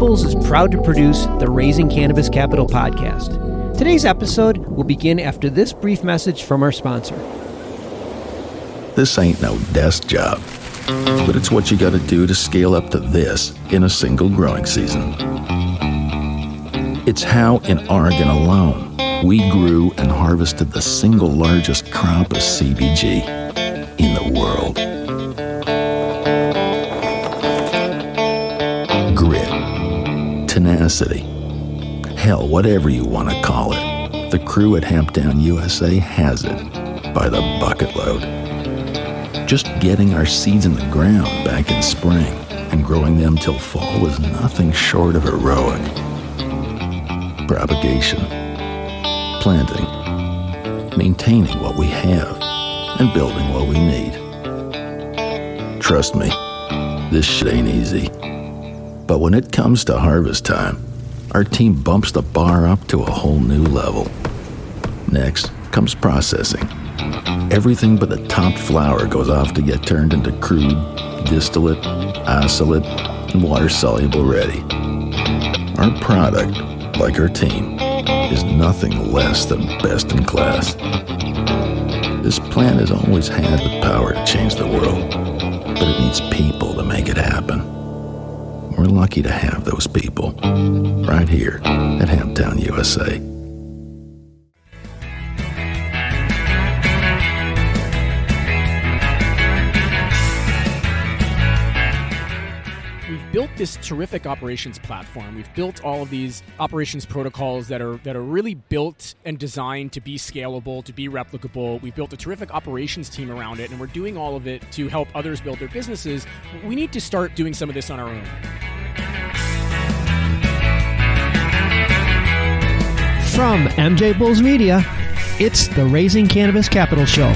MJBulls is proud to produce the Raising Cannabis Capital podcast. Today's episode will begin after this brief message from our sponsor. This ain't no desk job, but it's what you gotta do to scale up to this in a single growing season. It's how, in Oregon alone, we grew and harvested the single largest crop of CBG in the world. Grit, tenacity, hell, whatever you want to call it. The crew at Hamptown USA has it by the bucket load. Just getting our seeds in the ground back in spring and growing them till fall was nothing short of heroic. Propagation, planting, maintaining what we have, and building what we need. Trust me, this shit ain't easy. But when it comes to harvest time, our team bumps the bar up to a whole new level. Next comes processing. Everything but the top flower goes off to get turned into crude, distillate, isolate, and water-soluble ready. Our product, like our team, is nothing less than best in class. This plant has always had the power to change the world, but it needs people to make it happen. We're lucky to have those people right here at Hamptown USA. Built this terrific operations platform. We've built all of these operations protocols that are really built and designed to be scalable, to be replicable. We've built a terrific operations team around it, and we're doing all of it to help others build their businesses. We need to start doing some of this on our own. From MJBulls Media, it's the Raising Cannabis Capital Show.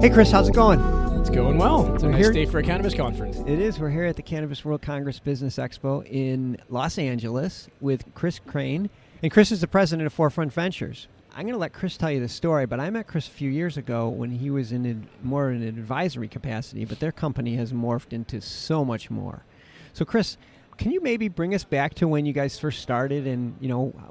Hey, Chris, how's it going? It's going well. It's a nice day for a cannabis conference. It is. We're here at the Cannabis World Congress Business Expo in Los Angeles with Kris Krane. And Kris is the president of Forefront Ventures. I'm going to let Kris tell you the story, but I met Kris a few years ago when he was more in an advisory capacity, but their company has morphed into so much more. So, Kris, can you maybe bring us back to when you guys first started and,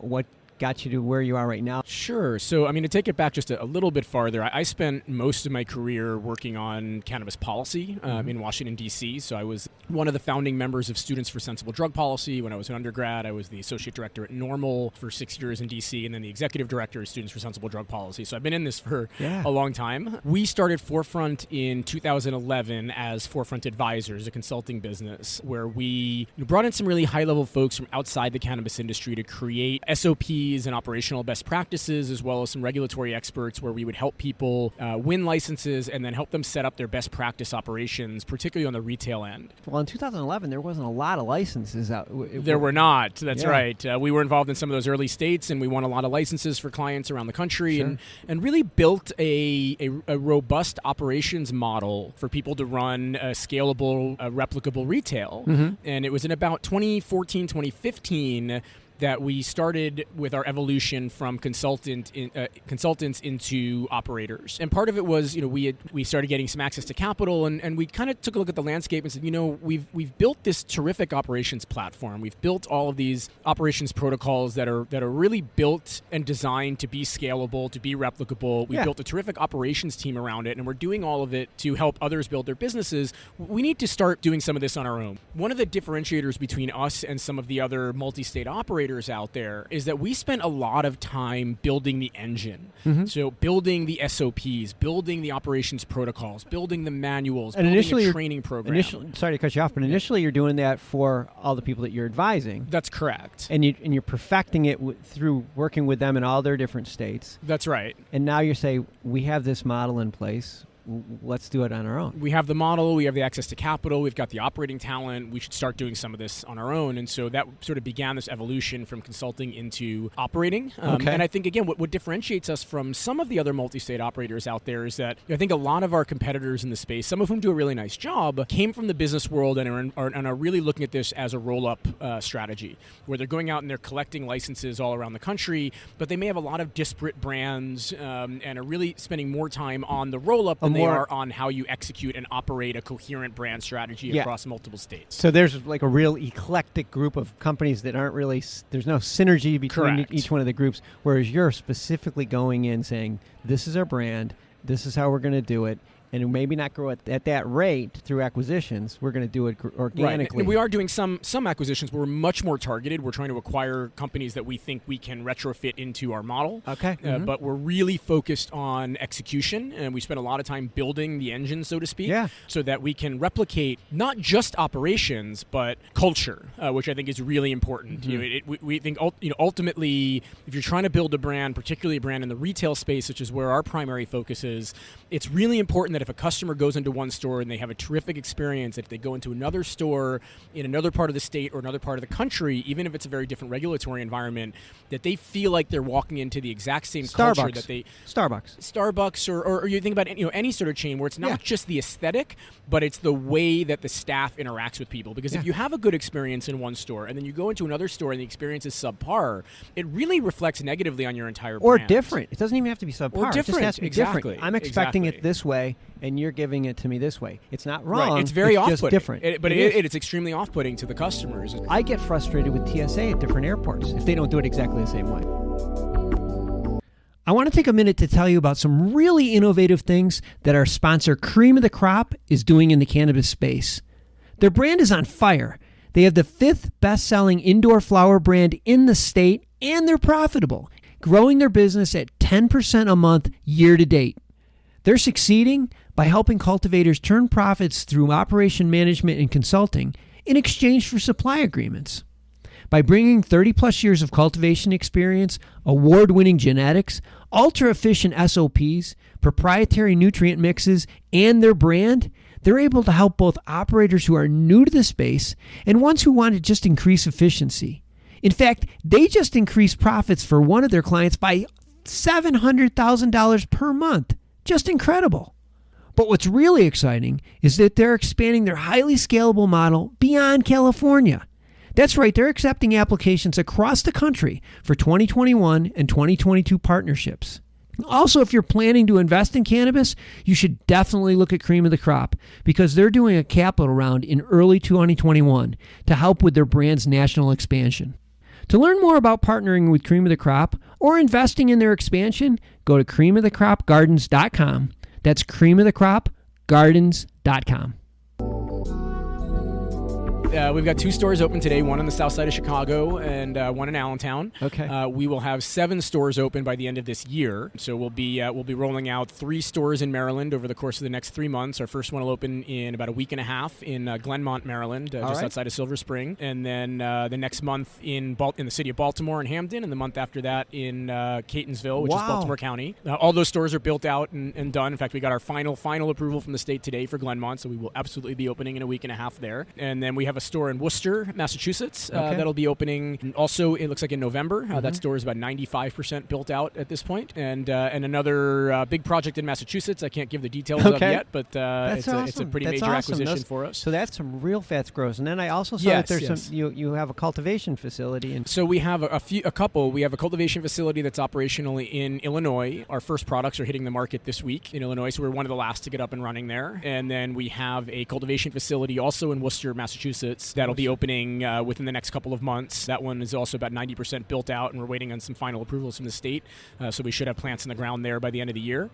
what got you to where you are right now? Sure. So, to take it back just a little bit farther, I spent most of my career working on cannabis policy in Washington, D.C. So I was one of the founding members of Students for Sensible Drug Policy. When I was an undergrad, I was the associate director at NORML for 6 years in D.C. and then the executive director of Students for Sensible Drug Policy. So I've been in this for a long time. We started Forefront in 2011 as Forefront Advisors, a consulting business, where we brought in some really high-level folks from outside the cannabis industry to create SOPs and operational best practices, as well as some regulatory experts, where we would help people win licenses and then help them set up their best practice operations, particularly on the retail end. Well, in 2011, there wasn't a lot of licenses out. There were not. That's right. We were involved in some of those early states, and we won a lot of licenses for clients around the country, and really built a robust operations model for people to run a scalable, replicable retail. And it was in about 2014, 2015 that we started with our evolution from consultants into operators. And part of it was, we started getting some access to capital, and we kind of took a look at the landscape and said, we've built this terrific operations platform. We've built all of these operations protocols that are really built and designed to be scalable, to be replicable. We built a terrific operations team around it, and we're doing all of it to help others build their businesses. We need to start doing some of this on our own. One of the differentiators between us and some of the other multi-state operators out there is that we spent a lot of time building the engine. So building the SOPs, building the operations protocols, building the manuals, and building a training program. Sorry to cut you off, but initially you're doing that for all the people that you're advising. That's correct. And you're perfecting it through working with them in all their different states. That's right. And now you say, we have this model in place. let's do it on our own. We have the model, we have the access to capital, we've got the operating talent, we should start doing some of this on our own. And so that sort of began this evolution from consulting into operating. And I think, again, what differentiates us from some of the other multi-state operators out there is that I think a lot of our competitors in the space, some of whom do a really nice job, came from the business world and are really looking at this as a roll-up strategy, where they're going out and they're collecting licenses all around the country, but they may have a lot of disparate brands and are really spending more time on the roll-up than they are on how you execute and operate a coherent brand strategy across multiple states. So there's like a real eclectic group of companies that aren't really, there's no synergy between each one of the groups, whereas you're specifically going in saying, this is our brand, this is how we're going to do it, and maybe not grow at that rate through acquisitions. We're going to do it organically. Right. And we are doing some acquisitions, but we're much more targeted. We're trying to acquire companies that we think we can retrofit into our model. Okay. But we're really focused on execution, and we spend a lot of time building the engine, so to speak, so that we can replicate not just operations, but culture, which I think is really important. We think ultimately, if you're trying to build a brand, particularly a brand in the retail space, which is where our primary focus is, it's really important that if a customer goes into one store and they have a terrific experience, if they go into another store in another part of the state or another part of the country, even if it's a very different regulatory environment, that they feel like they're walking into the exact same culture that they... Starbucks or you think about any sort of chain where it's not just the aesthetic, but it's the way that the staff interacts with people. Because if you have a good experience in one store and then you go into another store and the experience is subpar, it really reflects negatively on your entire brand. Or different. It doesn't even have to be subpar. Or different. It just has to be different. I'm expecting it this way, and you're giving it to me this way. It's not wrong. Right. It's very off-putting. Just different. It's extremely off-putting to the customers. I get frustrated with TSA at different airports if they don't do it exactly the same way. I want to take a minute to tell you about some really innovative things that our sponsor, Cream of the Crop, is doing in the cannabis space. Their brand is on fire. They have the 5th best-selling indoor flower brand in the state, and they're profitable, growing their business at 10% a month year to date. They're succeeding by helping cultivators turn profits through operation management and consulting in exchange for supply agreements. By bringing 30-plus years of cultivation experience, award-winning genetics, ultra-efficient SOPs, proprietary nutrient mixes, and their brand, they're able to help both operators who are new to the space and ones who want to just increase efficiency. In fact, they just increased profits for one of their clients by $700,000 per month. Just incredible. But what's really exciting is that they're expanding their highly scalable model beyond California. That's right, they're accepting applications across the country for 2021 and 2022 partnerships. Also, if you're planning to invest in cannabis, you should definitely look at Cream of the Crop because they're doing a capital round in early 2021 to help with their brand's national expansion. To learn more about partnering with Cream of the Crop or investing in their expansion, go to creamofthecropgardens.com. That's creamofthecropgardens.com. We've got 2 stores open today, one on the south side of Chicago and one in Allentown. Okay. We will have 7 stores open by the end of this year. So we'll be rolling out 3 stores in Maryland over the course of the next 3 months. Our first one will open in about a week and a half in Glenmont, Maryland, outside of Silver Spring. And then the next month in the city of Baltimore and Hamden, and the month after that in Catonsville, which is Baltimore County. All those stores are built out and done. In fact, we got our final approval from the state today for Glenmont, so we will absolutely be opening in a week and a half there. And then we have a store in Worcester, Massachusetts, that'll be opening also, it looks like in November. That store is about 95% built out at this point. And another big project in Massachusetts, I can't give the details of yet, but it's a pretty major acquisition for us. So that's some real fast growth. And then I also saw that there's some, you have a cultivation facility. And so we have a couple. We have a cultivation facility that's operational in Illinois. Our first products are hitting the market this week in Illinois, so we're one of the last to get up and running there. And then we have a cultivation facility also in Worcester, Massachusetts, that'll be opening within the next couple of months. That one is also about 90% built out, and we're waiting on some final approvals from the state. So we should have plants in the ground there by the end of the year.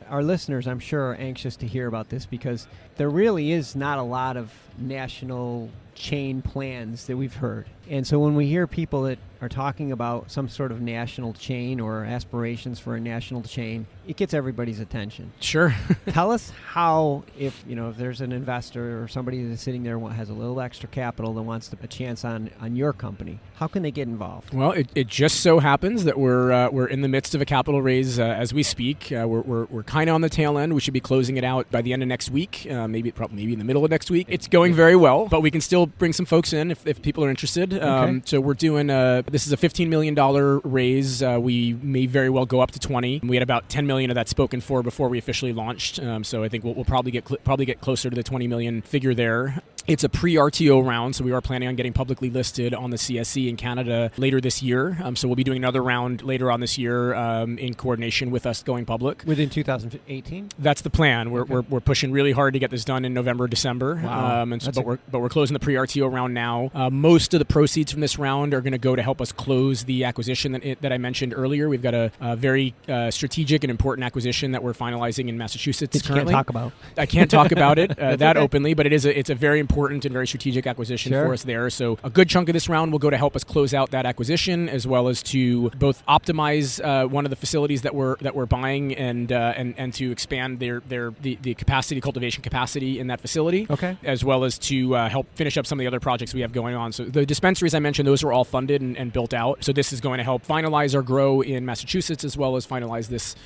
Our listeners, I'm sure, are anxious to hear about this because there really is not a lot of national chain plans that we've heard. And so when we hear people that are talking about some sort of national chain or aspirations for a national chain, it gets everybody's attention. Sure. Tell us how, if there's an investor or somebody that's sitting there has a little extra capital that wants a chance on your company, how can they get involved? Well, it just so happens that we're in the midst of a capital raise as we speak. We're kind of on the tail end. We should be closing it out by the end of next week, maybe in the middle of next week. It's going very well, but we can still bring some folks in if people are interested. Okay. So we're doing this is a $15 million raise. We may very well go up to 20. We had about 10 million of that spoken for before we officially launched. So I think we'll probably get closer to the 20 million figure there. It's a pre-RTO round, so we are planning on getting publicly listed on the CSE in Canada later this year. So we'll be doing another round later on this year in coordination with us going public. Within 2018? That's the plan. We're pushing really hard to get this done in November, December. Wow. But we're closing the pre-RTO round now. Most of the proceeds from this round are going to go to help us close the acquisition that I mentioned earlier. We've got a very strategic and important acquisition that we're finalizing in Massachusetts that you currently. Can't talk about. I can't talk about it that okay. openly, but it's a very important and very strategic acquisition Sure. for us there. So a good chunk of this round will go to help us close out that acquisition, as well as to both optimize one of the facilities that we're buying and to expand the cultivation capacity in that facility. Okay. As well as to help finish up some of the other projects we have going on. So the dispensaries I mentioned, those are all funded and built out. So this is going to help finalize our grow in Massachusetts, as well as finalize this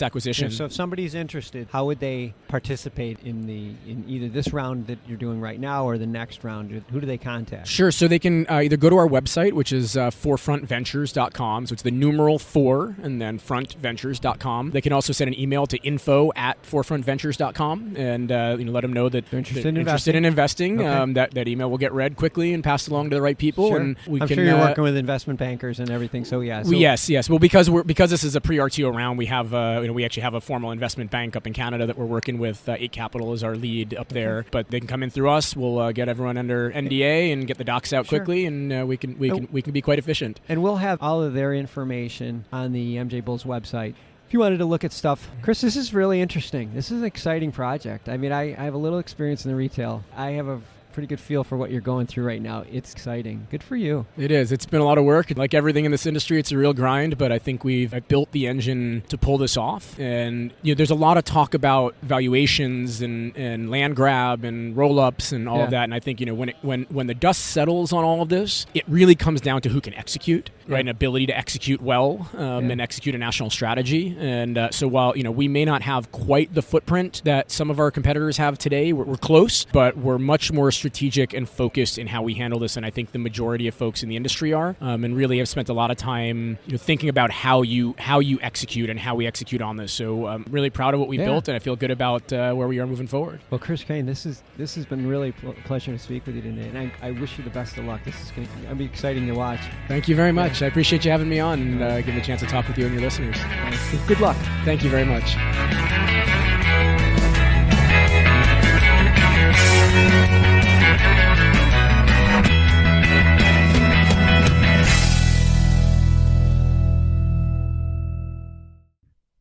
acquisition. So if somebody's interested, how would they participate in either this round that you're doing right now or the next round? Who do they contact? Sure. So they can either go to our website, which is forefrontventures.com. So it's the numeral 4 and then frontventures.com. They can also send an email to info@forefrontventures.com and let them know that they're interested in investing. Okay. That email will get read quickly and passed along to the right people. Sure. And I'm sure you're working with investment bankers and everything. So yeah. Yes. Well, because this is a pre-RTO round, we have we actually have a formal investment bank up in Canada that we're working with. 8 Capital is our lead up there, but they can come in through us. We'll get everyone under NDA and get the docs out quickly, and we can be quite efficient. And we'll have all of their information on the MJBulls website. If you wanted to look at stuff, Kris, this is really interesting. This is an exciting project. I mean, I have a little experience in the retail. I have a pretty good feel for what you're going through right now. It's exciting. Good for you. It is. It's been a lot of work. Like everything in this industry, it's a real grind, but I think I've built the engine to pull this off. And there's a lot of talk about valuations and land grab and roll-ups and all of that. And I think when the dust settles on all of this, it really comes down to who can execute, right? An ability to execute well and execute a national strategy. And so while we may not have quite the footprint that some of our competitors have today, we're close, but we're much more strategic and focused in how we handle this, and I think the majority of folks in the industry are, and really have spent a lot of time thinking about how you execute and how we execute on this. So I'm really proud of what we built, and I feel good about where we are moving forward. Well, Kris Krane, this has been really a pleasure to speak with you today, and I wish you the best of luck. This is going to be exciting to watch. Thank you very much. I appreciate you having me on and giving me a chance to talk with you and your listeners. Good luck. Thank you very much.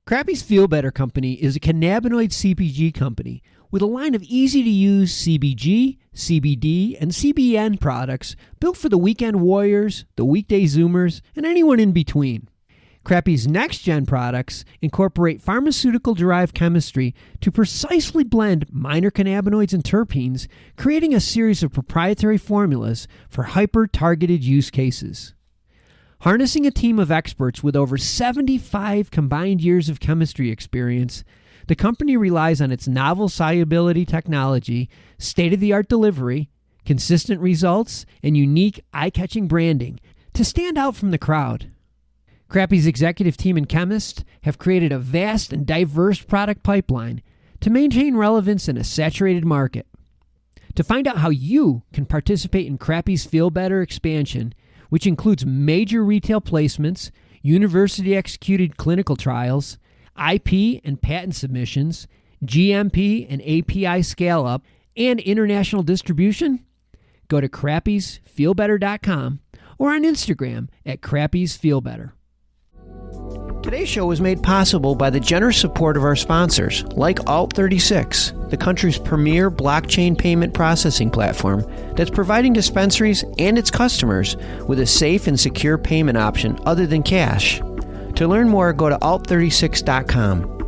Crappie's Feel Better Company is a cannabinoid CPG company with a line of easy-to-use CBG, CBD, and CBN products built for the weekend warriors, the weekday Zoomers, and anyone in between. Crappie's next-gen products incorporate pharmaceutical-derived chemistry to precisely blend minor cannabinoids and terpenes, creating a series of proprietary formulas for hyper-targeted use cases. Harnessing a team of experts with over 75 combined years of chemistry experience, the company relies on its novel solubility technology, state-of-the-art delivery, consistent results, and unique eye-catching branding to stand out from the crowd. Crappie's executive team and chemists have created a vast and diverse product pipeline to maintain relevance in a saturated market. To find out how you can participate in Crappie's Feel Better expansion, which includes major retail placements, university-executed clinical trials, IP and patent submissions, GMP and API scale-up, and international distribution, go to crappiesfeelbetter.com or on Instagram at crappiesfeelbetter. Today's show was made possible by the generous support of our sponsors, like Alt36, the country's premier blockchain payment processing platform that's providing dispensaries and its customers with a safe and secure payment option other than cash. To learn more, go to alt36.com.